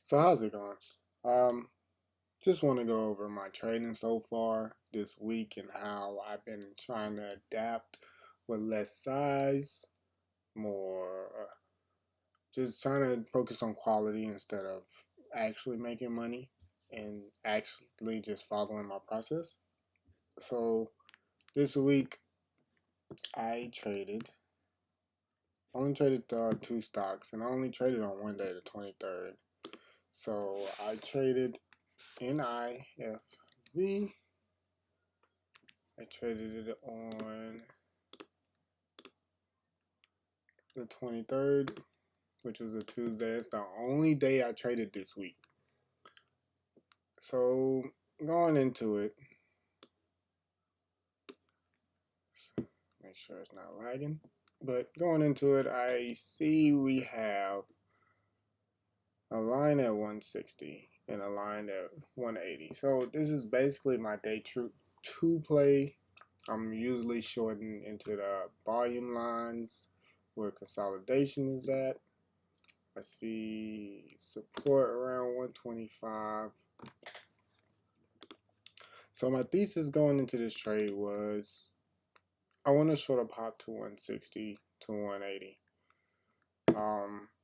So how's it going? Um, just want to go over my trading so far this week and how I've been trying to adapt with less size, more, just trying to focus on quality instead of actually making money and actually just following my process. So this week I only traded two stocks, and I only traded on one day, the 23rd. So I traded NIFV. I traded it on the 23rd, which was a Tuesday. It's the only day I traded this week. So going into it, make sure it's not lagging. But going into it, I see we have a line at 160 and a line at 180. So this is basically my day two play. I'm usually shorting into the volume lines where consolidation is at. I see support around 125. So my thesis going into this trade was I want to short a pop to 160 to 180.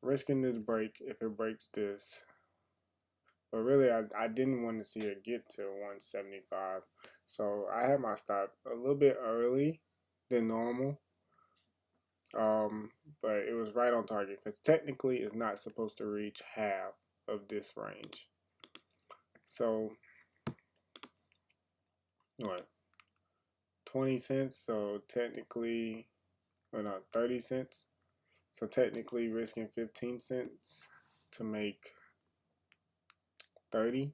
Risking this break if it breaks this. But really, I didn't want to see it get to 175. So I had my stop a little bit early than normal. Um, but it was right on target because technically it's not supposed to reach half of this range. So what? 20 cents, so technically, or not 30 cents. So technically risking 15 cents to make 30.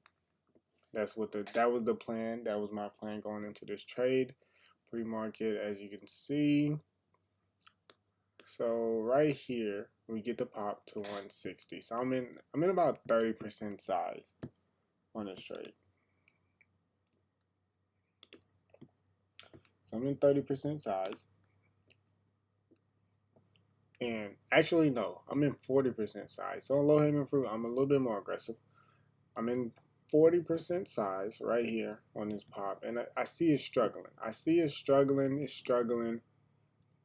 That was the plan. That was my plan going into this trade. Pre-market, as you can see. So right here, we get the pop to 160. So I'm in about 30% size on this trade. So I'm in 30% size. And actually, no, I'm in 40% size. So on low hanging fruit, I'm a little bit more aggressive. I'm in 40% size right here on this pop, and I see it struggling. I see it struggling,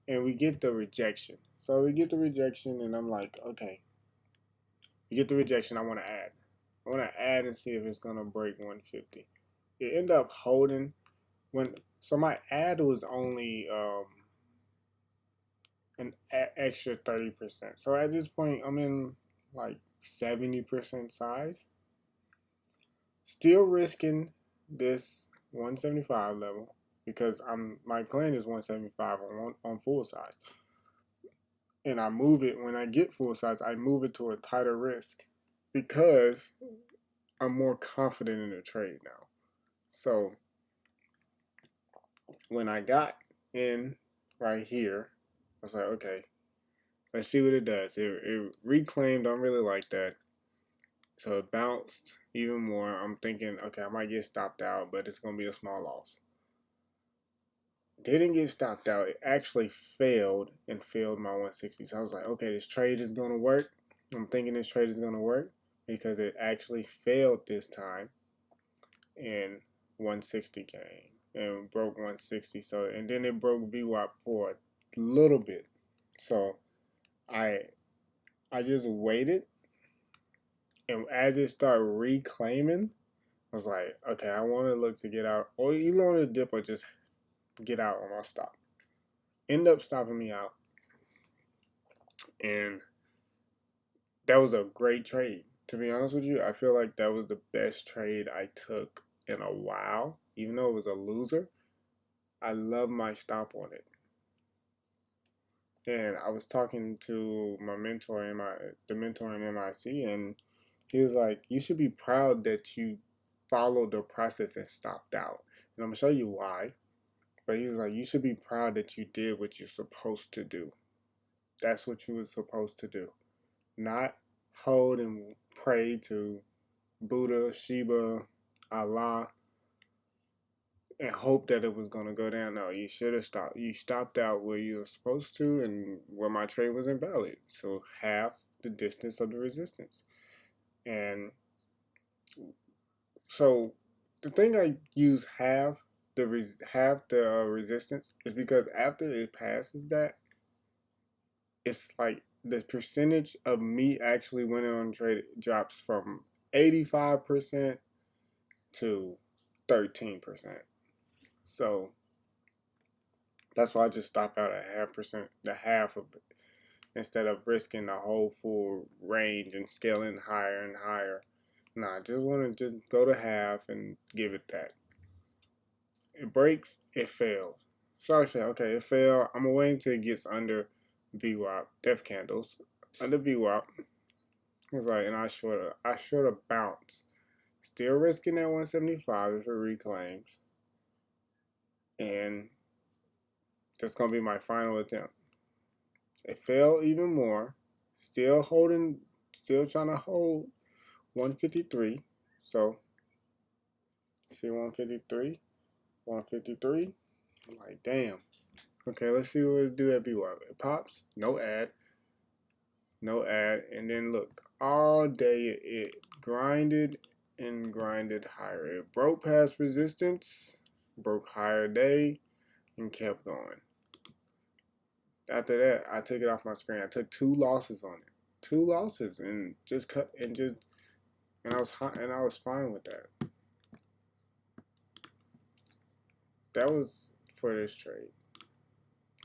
and we get the rejection. So we get the rejection, and I'm like, okay, we get the rejection. I want to add. I want to add and see if it's gonna break 150. It ended up holding so my add was only an extra 30%. So at this point, I'm in like 70% size. Still risking this 175 level because my plan is 175 on full size. And I move it when I get full size, I move it to a tighter risk because I'm more confident in the trade now. So when I got in right here, I was like, okay, let's see what it does. It reclaimed. I don't really like that. So it bounced even more. I'm thinking, okay, I might get stopped out, but it's going to be a small loss. Didn't get stopped out. It actually failed and failed my 160. So I was like, okay, this trade is going to work. I'm thinking this trade is going to work because it actually failed this time and 160 came and broke 160. So, and then it broke VWAP for a little bit. So I I just waited, and as it started reclaiming, I was like, okay, I want to look to get out, or either on a dip or just get out on my stop. End up stopping me out, and that was a great trade. To be honest with you, I feel like that was the best trade I took in a while. Even though it was a loser, I love my stop on it. And I was talking to my mentor in the mentor in MIC, and he was like, "You should be proud that you followed the process and stopped out." And I'm gonna show you why. But he was like, "You should be proud that you did what you're supposed to do. That's what you were supposed to do. Not hold and pray to Buddha, Shiva, Allah, and hope that it was going to go down. No, you should have stopped. You stopped out where you were supposed to and where my trade was invalid. So half the distance of the resistance. And so the thing I use half the resistance is because after it passes that, it's like the percentage of me actually winning on trade drops from 85% to 13%. So that's why I just stop out at the half of it, instead of risking the whole full range and scaling higher and higher. Nah, I just want to just go to half and give it that. It breaks, it fails. So I say, okay, it failed. I'm gonna wait until it gets under VWAP, Death Candles, under VWAP. It's like, and I short a bounce. Still risking that 175 if it reclaims. And that's gonna be my final attempt. It failed even more. Still trying to hold 153. So, see 153, 153. I'm like, damn. Okay, let's see what it do at VWAP. It pops, no ad, and then look, all day it grinded and grinded higher. It broke past resistance, broke higher day, and kept going. After that, I took it off my screen. I took 2 losses on it, 2 losses, and just cut and I was fine with that. That was for this trade.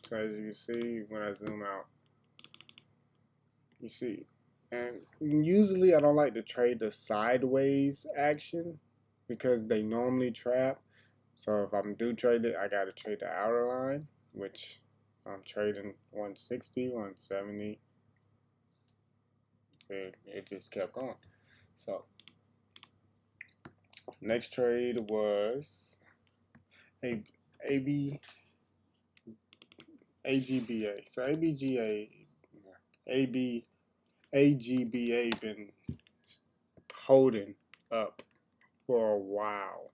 So as you can see, when I zoom out, you see. And usually I don't like to trade the sideways action because they normally trap. So if I'm do trade it, I gotta trade the outer line, which I'm trading 160, 170. It just kept going. So next trade was a AB AGBA. So AGBA been holding up for a while.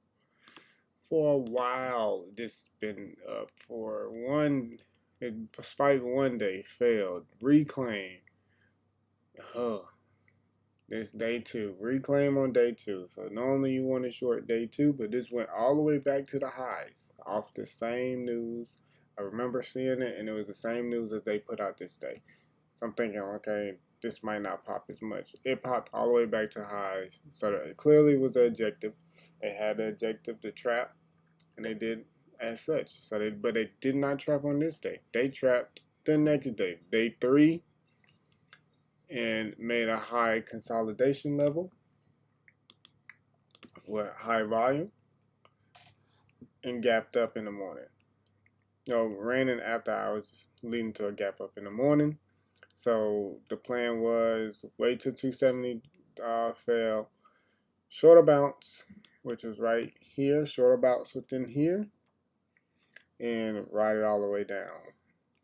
This been up for one. It spiked one day, failed, reclaim. Huh. This day 2, reclaim on day 2. So normally you want to short day 2, but this went all the way back to the highs off the same news. I remember seeing it, and it was the same news that they put out this day. So I'm thinking, okay, this might not pop as much. It popped all the way back to highs. So it clearly was the objective. They had the objective to trap, and they did as such. But they did not trap on this day. They trapped the next day, day 3, and made a high consolidation level with high volume and gapped up in the morning. Ran in after hours, leading to a gap up in the morning. So the plan was wait till 270 fell, shorter bounce, which was right here, shorter bounce within here, and ride it all the way down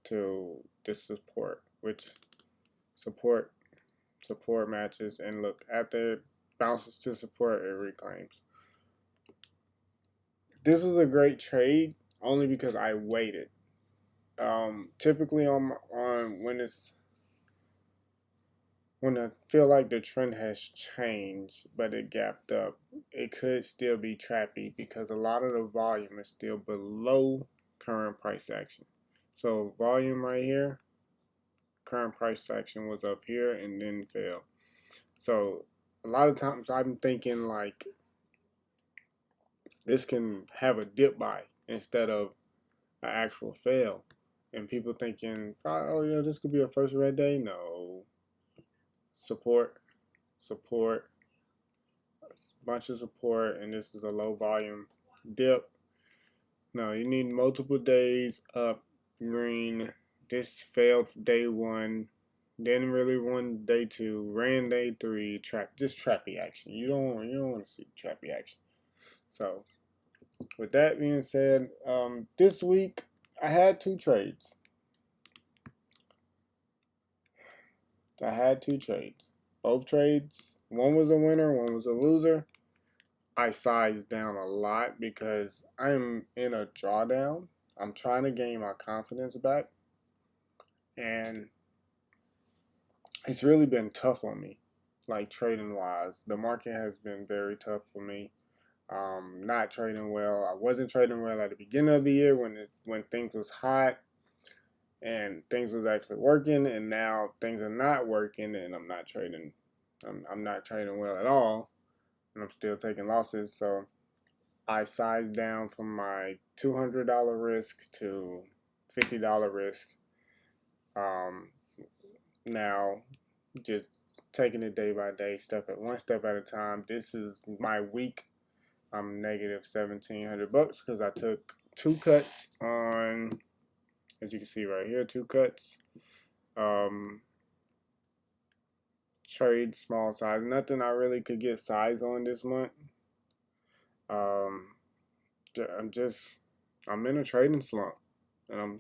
to this support, which support matches, and look, after it bounces to support, it reclaims. This was a great trade only because I waited. Typically on when I feel like the trend has changed, but it gapped up, it could still be trappy because a lot of the volume is still below current price action. So volume right here, current price action was up here and then fell. So a lot of times I'm thinking like this can have a dip buy instead of an actual fail. And people thinking, oh yeah, this could be a first red day. No. Support, bunch of support, and this is a low volume dip. No, you need multiple days up green. This failed day 1, didn't really run day 2, ran day 3, just trappy action. You don't want to see trappy action. So with that being said, this week I had 2 trades. Both trades, one was a winner, one was a loser. I sized down a lot because I'm in a drawdown. I'm trying to gain my confidence back, and it's really been tough on me. like trading wise. The market has been very tough for me. Not trading well. I wasn't trading well at the beginning of the year when things was hot and things was actually working, and now things are not working, and I'm not trading. I'm not trading well at all, and I'm still taking losses. So I sized down from my $200 risk to $50 risk. Um, Now just taking it day by day, one step at a time. This is my week. I'm negative $1,700 because I took two cuts on, as you can see right here, two cuts. Um, Trade small size. Nothing I really could get size on this month. Um, I'm just I'm in a trading slump, and I'm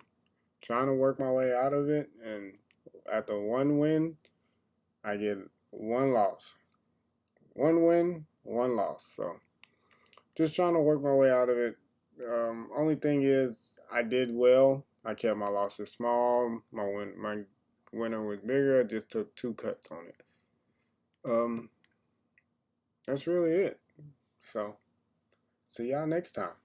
trying to work my way out of it. And after one win, I get one loss. One win, one loss. So just trying to work my way out of it. Only thing is, I did well. I kept my losses small. My winner was bigger. I just took two cuts on it. Um, that's really it. So see y'all next time.